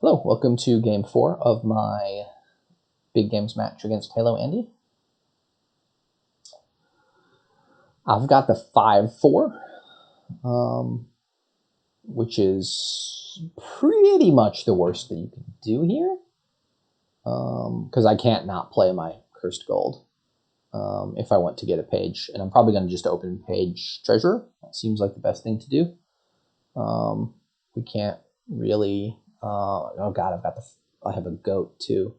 Hello, welcome to Game 4 of my big games match against HaloAndy. I've got the 5-4, which is pretty much the worst that you can do here, because I can't not play my Cursed Gold if I want to get a page, and I'm probably going to just open Page Treasure. That seems like the best thing to do. We can't really... oh god, I have a goat too.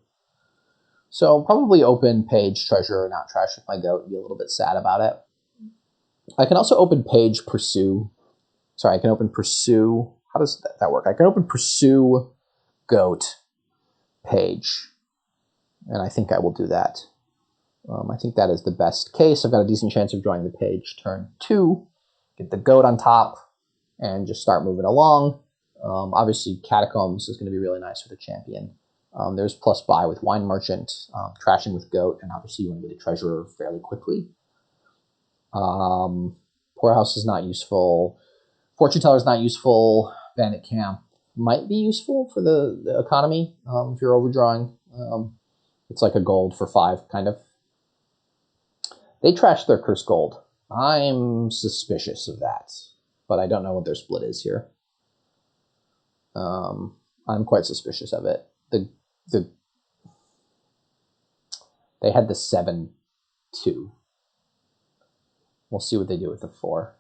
So probably open Page Treasure, not trash with my goat, and be a little bit sad about it. I can also open Page Pursue. Sorry, I can open Pursue. How does that work? I can open Pursue, Goat, Page. And I think I will do that. I think that is the best case. I've got a decent chance of drawing the page turn 2, get the goat on top, and just start moving along. Obviously, Catacombs is going to be really nice for the champion. There's plus buy with Wine Merchant, trashing with Goat, and obviously you want to get a Treasurer fairly quickly. Poorhouse is not useful. Fortune Teller is not useful. Bandit Camp might be useful for the economy if you're overdrawing. It's like a gold for 5, kind of. They trashed their Cursed Gold. I'm suspicious of that, but I don't know what their split is here. I'm quite suspicious of it. They had the 7-2. We'll see what they do with the 4.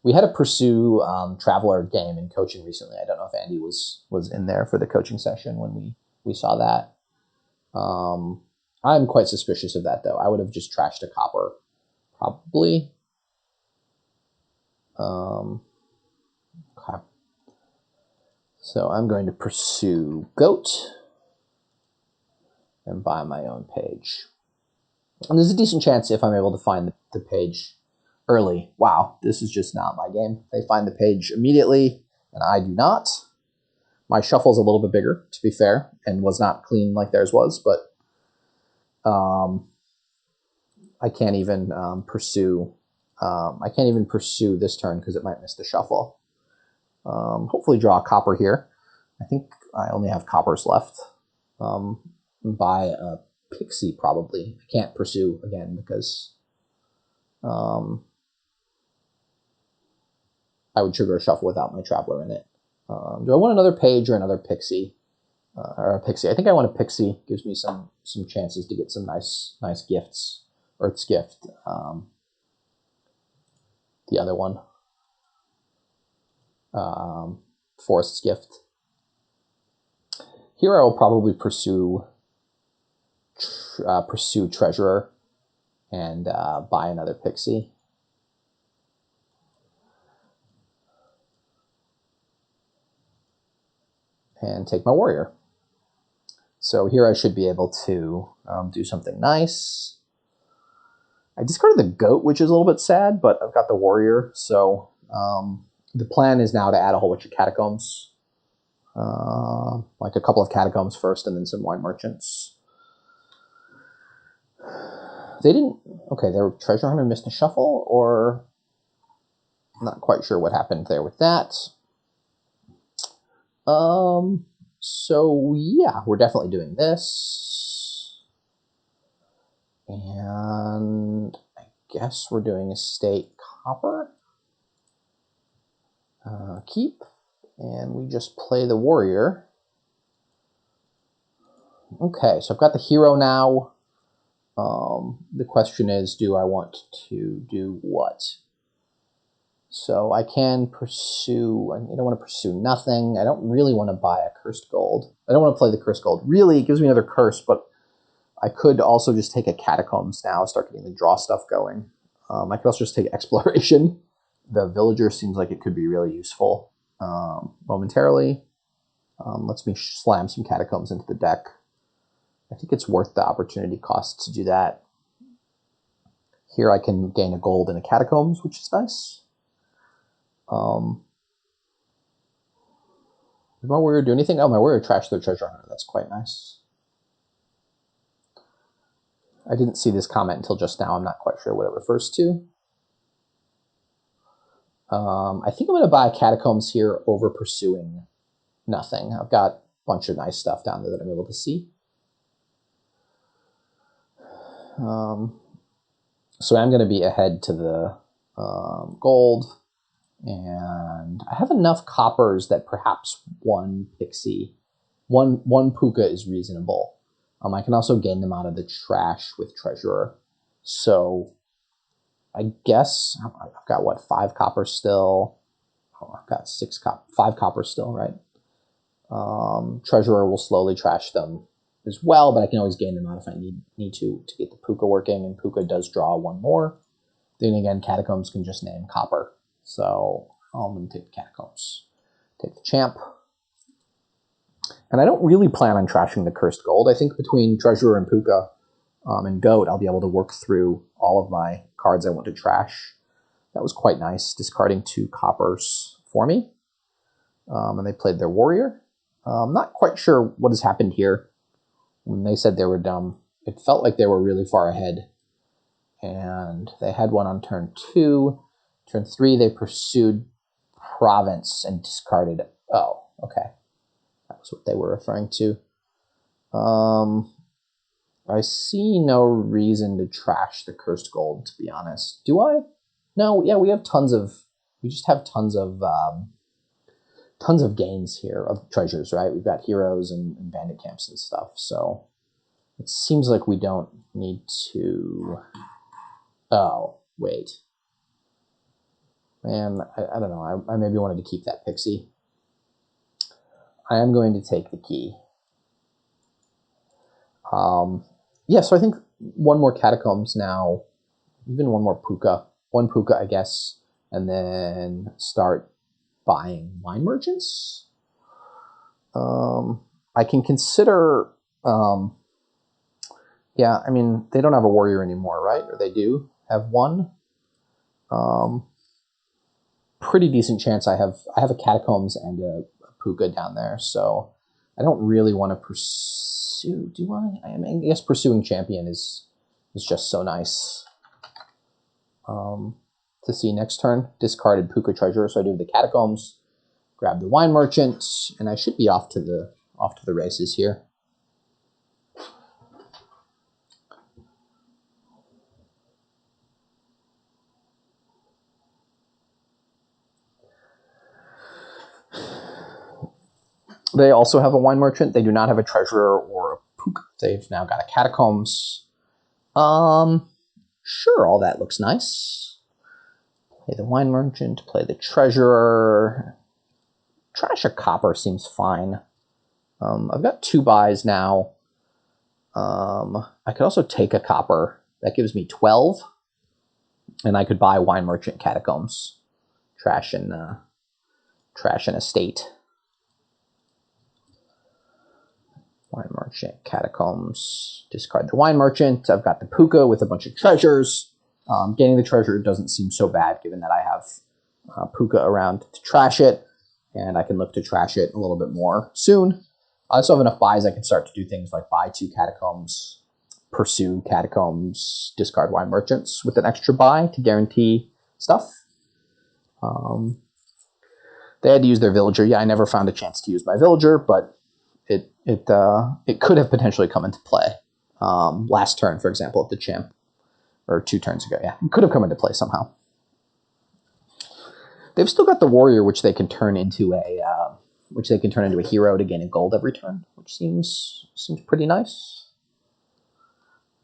We had a Pursue Traveler game in coaching recently. I don't know if Andy was in there for the coaching session when we saw that. I'm quite suspicious of that, though. I would have just trashed a copper, probably. Okay. So I'm going to Pursue Goat and buy my own page. And there's a decent chance if I'm able to find the page early. Wow, this is just not my game. They find the page immediately, and I do not. My shuffle's a little bit bigger, to be fair, and was not clean like theirs was, but I can't even pursue. I can't even pursue this turn because it might miss the shuffle. Hopefully draw a copper here. I think I only have coppers left. Buy a Pixie, probably. I can't pursue again because I would trigger a shuffle without my Traveler in it. Do I want another page or another Pixie? Or a Pixie. I think I want a Pixie. Gives me some chances to get some nice gifts. Earth's Gift. The other one. Forest's Gift. Here I will probably pursue Treasurer and buy another Pixie. And take my Warrior. So here I should be able to do something nice. I discarded the Goat, which is a little bit sad, but I've got the Warrior. So the plan is now to add a whole bunch of Catacombs. Like a couple of Catacombs first and then some Wine Merchants. They didn't... Okay, their Treasure Hunter missed a shuffle, or... I'm not quite sure what happened there with that. So yeah, we're definitely doing this. And I guess we're doing Estate Copper. Keep. And we just play the Warrior. Okay, so I've got the hero now. The question is, do I want to do what? So I can pursue... I don't want to pursue nothing. I don't really want to buy a Cursed Gold. I don't want to play the Cursed Gold. Really, it gives me another curse, but I could also just take a Catacombs now, start getting the draw stuff going. I could also just take Exploration. The Villager seems like it could be really useful momentarily. Lets me slam some Catacombs into the deck. I think it's worth the opportunity cost to do that. Here I can gain a gold and a Catacombs, which is nice. Did my Warrior do anything? Oh, my Warrior trashed their Treasure Hunter. That's quite nice. I didn't see this comment until just now. I'm not quite sure what it refers to. I think I'm going to buy Catacombs here over pursuing nothing. I've got bunch of nice stuff down there that I'm able to see. So I'm going to be ahead to the gold, and I have enough coppers that perhaps one pixie, one puka is reasonable. I can also gain them out of the trash with treasurer. So I guess I've got what, 5 copper still. Oh, I've got 5 copper still, right? Treasurer will slowly trash them as well, but I can always gain them out if I need to get the puka working, and puka does draw 1 more. Then again, catacombs can just name copper. So I'm going to take the catacombs. Take the champ. And I don't really plan on trashing the cursed gold. I think between treasurer and puka and goat, I'll be able to work through all of my cards I want to trash. That was quite nice, discarding 2 coppers for me. And they played their warrior. I'm not quite sure what has happened here. When they said they were dumb, it felt like they were really far ahead. And they had one on turn 2. Turn 3, they pursued province and discarded. Oh, okay. That was what they were referring to. I see no reason to trash the cursed gold, to be honest. Do I? No, yeah, we just have tons of gains here of treasures, right? We've got heroes and bandit camps and stuff, so it seems like we don't need to. Oh, wait. Man, I don't know. I maybe wanted to keep that pixie. I am going to take the key. Yeah, so I think 1 more catacombs now, even 1 more puka. 1 puka, I guess, and then start buying wine merchants. I can consider, yeah, I mean, they don't have a warrior anymore, right? Or they do have 1. Pretty decent chance I have a catacombs and a puka down there, so I don't really want to pursue, do I? I guess pursuing champion is just so nice. To see next turn, discarded puka treasure, so I do the catacombs, grab the wine merchant, and I should be off to the races here. They also have a wine merchant. They do not have a treasurer or a puka. They've now got a catacombs. Sure, all that looks nice. Play the wine merchant, play the treasurer. Trash a copper seems fine. I've got 2 buys now. I could also take a copper. That gives me 12. And I could buy wine merchant, catacombs. Trash and estate. Wine merchant, catacombs. Discard the wine merchant. I've got the puka with a bunch of treasures. Getting the treasure doesn't seem so bad, given that I have puka around to trash it, and I can look to trash it a little bit more soon. I also have enough buys I can start to do things like buy 2 catacombs, pursue catacombs, discard wine merchants with an extra buy to guarantee stuff. They had to use their villager. Yeah, I never found a chance to use my villager, but it could have potentially come into play. Last turn, for example, at the champ, or 2 turns ago. Yeah, it could have come into play somehow. They've still got the warrior, which they can turn into a hero to gain a gold every turn, which seems pretty nice.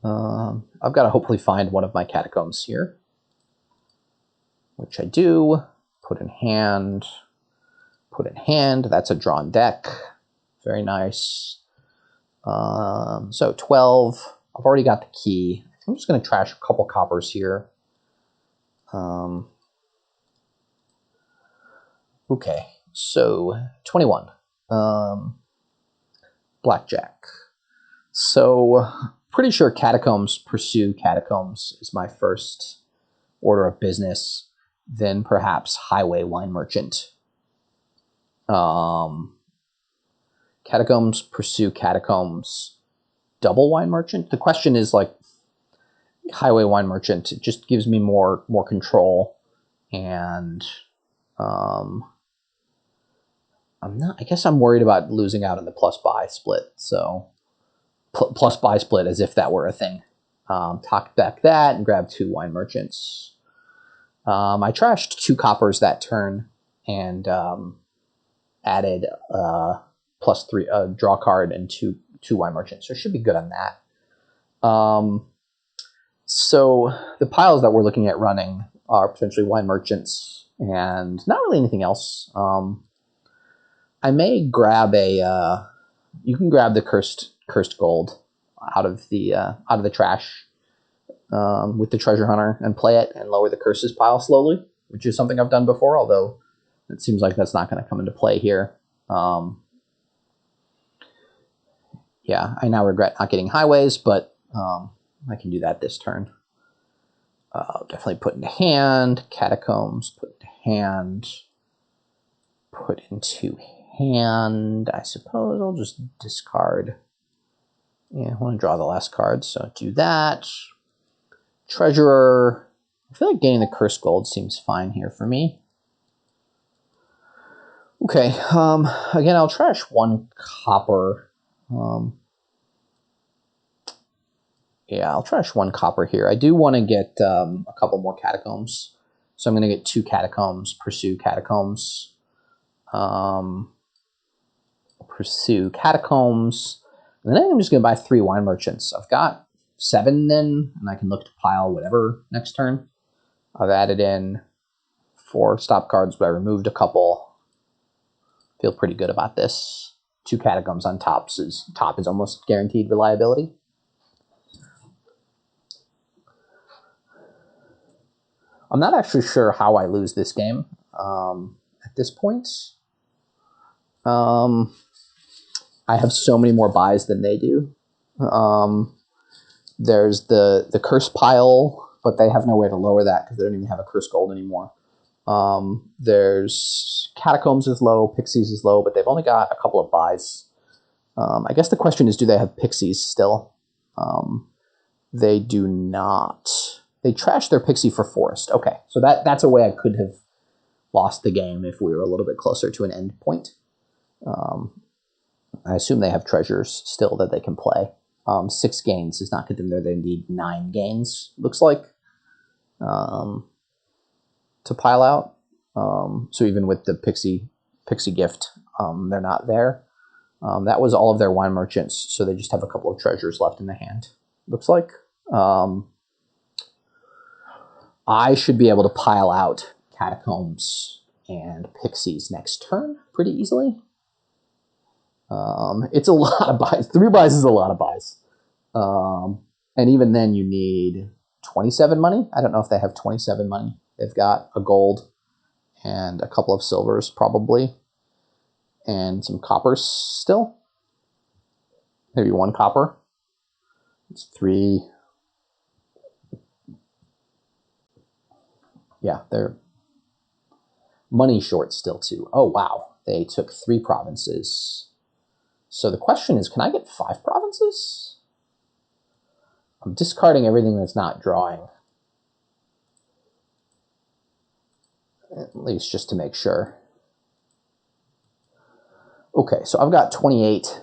I've got to hopefully find one of my catacombs here, which I do. Put in hand. That's a drawn deck. Very nice. So 12. I've already got the key. I'm just going to trash a couple coppers here. Okay, so 21. Blackjack. So pretty sure catacombs pursue catacombs is my first order of business. Then perhaps highway wine merchant. Catacombs pursue catacombs. Double wine merchant. The question is, like, highway wine merchant, it just gives me more control, and I guess I'm worried about losing out on the plus buy split. So plus buy split as if that were a thing. Talk back that and grab 2 wine merchants. I trashed 2 coppers that turn and added +3 draw card and two wine merchants. So it should be good on that. So the piles that we're looking at running are potentially wine merchants and not really anything else. I may grab a. You can grab the cursed gold out of the trash with the treasure hunter and play it and lower the curses pile slowly, which is something I've done before. Although it seems like that's not going to come into play here. Yeah, I now regret not getting highways, but I can do that this turn. Definitely put into hand. Catacombs, put into hand. Put into hand. I suppose I'll just discard. Yeah, I want to draw the last card, so do that. Treasurer. I feel like getting the cursed gold seems fine here for me. Okay, again, I'll trash 1 copper. Yeah, I'll trash 1 copper here. I do want to get a couple more catacombs. So I'm going to get 2 catacombs, pursue catacombs. Pursue catacombs. And then I'm just going to buy 3 wine merchants. I've got 7 then, and I can look to pile whatever next turn. I've added in 4 stop cards, but I removed a couple. Feel pretty good about this. 2 catacombs on top is almost guaranteed reliability. I'm not actually sure how I lose this game at this point. I have so many more buys than they do. There's the curse pile, but they have no way to lower that because they don't even have a curse gold anymore. There's catacombs is low, pixies is low, but they've only got a couple of buys. I guess the question is, do they have pixies still? They do not. They trashed their pixie for forest. Okay, so that's a way I could have lost the game if we were a little bit closer to an end point. I assume they have treasures still that they can play. 6 gains is not good to them. They need 9 gains, looks like, to pile out. So even with the pixie gift, they're not there. That was all of their wine merchants, so they just have a couple of treasures left in the hand, looks like. I should be able to pile out catacombs and pixies next turn pretty easily. It's a lot of buys. 3 buys is a lot of buys. And even then you need 27 money. I don't know if they have 27 money. They've got a gold and a couple of silvers probably. And some coppers still. Maybe 1 copper. It's 3. Yeah, they're money short still too. Oh, wow. They took 3 provinces. So the question is, can I get 5 provinces? I'm discarding everything that's not drawing. At least just to make sure. Okay, so I've got 28,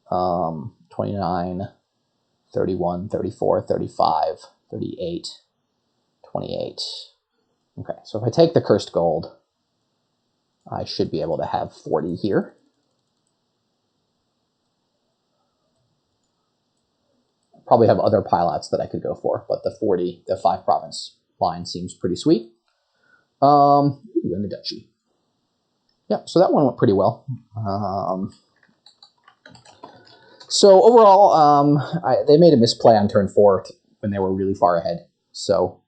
29, 31, 34, 35, 38, 28. Okay, so if I take the cursed gold, I should be able to have 40 here. Probably have other pilouts that I could go for, but the 5 province line seems pretty sweet. And the duchy. Yeah, so that one went pretty well. So overall, they made a misplay on turn 4 when they were really far ahead. So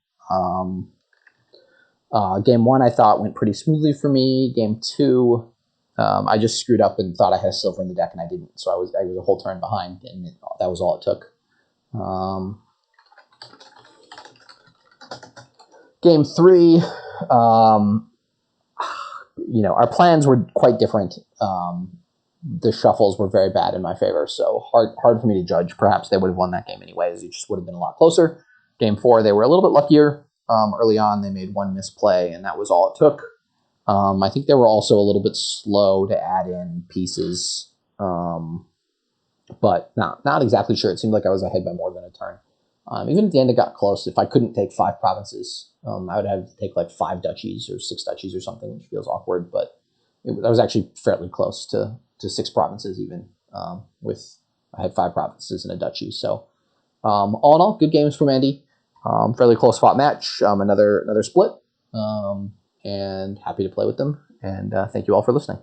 game 1 I thought went pretty smoothly for me. Game 2, I just screwed up and thought I had a silver in the deck and I didn't. So I was a whole turn behind, and that was all it took. Game 3, our plans were quite different. The shuffles were very bad in my favor, so hard for me to judge. Perhaps they would have won that game anyways. It just would have been a lot closer. Game 4, they were a little bit luckier. Early on, they made 1 misplay, and that was all it took. I think they were also a little bit slow to add in pieces, but not exactly sure. It seemed like I was ahead by more than a turn. Even at the end, it got close. If I couldn't take 5 provinces, I would have to take like 5 duchies or 6 duchies or something, which feels awkward. But I was actually fairly close to 6 provinces even. I had 5 provinces and a duchy. So all in all, good games from Andy. Fairly close fought match. Another split. And happy to play with them. And thank you all for listening.